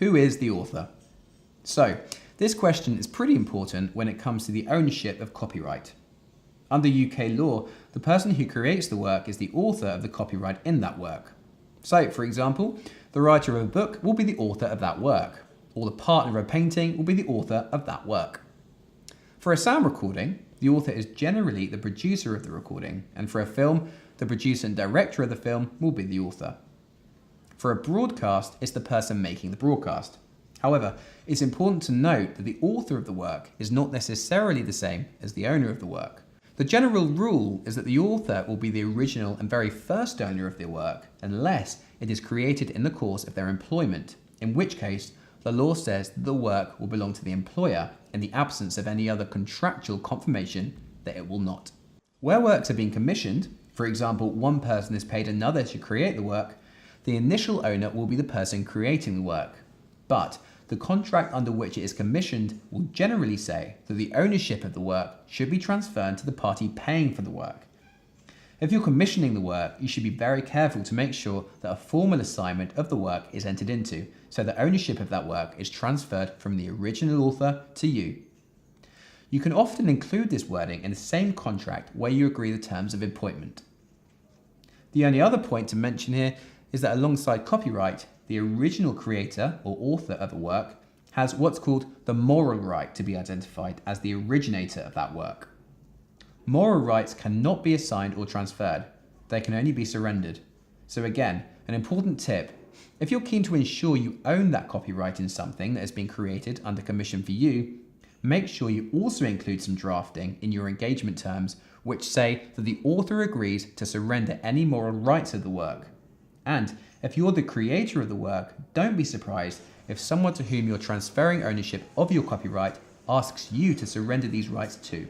Who is the author? So, this question is pretty important when it comes to the ownership of copyright. Under UK law, the person who creates the work is the author of the copyright in that work. So, for example, the writer of a book will be the author of that work, or the partner of a painting will be the author of that work. For a sound recording, the author is generally the producer of the recording, and for a film, the producer and director of the film will be the author. For a broadcast, it's the person making the broadcast. However, it's important to note that the author of the work is not necessarily the same as the owner of the work. The general rule is that the author will be the original and very first owner of the work unless it is created in the course of their employment, in which case the law says that the work will belong to the employer in the absence of any other contractual confirmation that it will not. Where works are being commissioned, for example, one person is paid another to create the work, the initial owner will be the person creating the work. But the contract under which it is commissioned will generally say that the ownership of the work should be transferred to the party paying for the work. If you're commissioning the work, you should be very careful to make sure that a formal assignment of the work is entered into, so that ownership of that work is transferred from the original author to you. You can often include this wording in the same contract where you agree the terms of appointment. The only other point to mention here is that alongside copyright, the original creator or author of a work has what's called the moral right to be identified as the originator of that work. Moral rights cannot be assigned or transferred. They can only be surrendered. So again, an important tip: if you're keen to ensure you own that copyright in something that has been created under commission for you, make sure you also include some drafting in your engagement terms which say that the author agrees to surrender any moral rights of the work. And if you're the creator of the work, don't be surprised if someone to whom you're transferring ownership of your copyright asks you to surrender these rights too.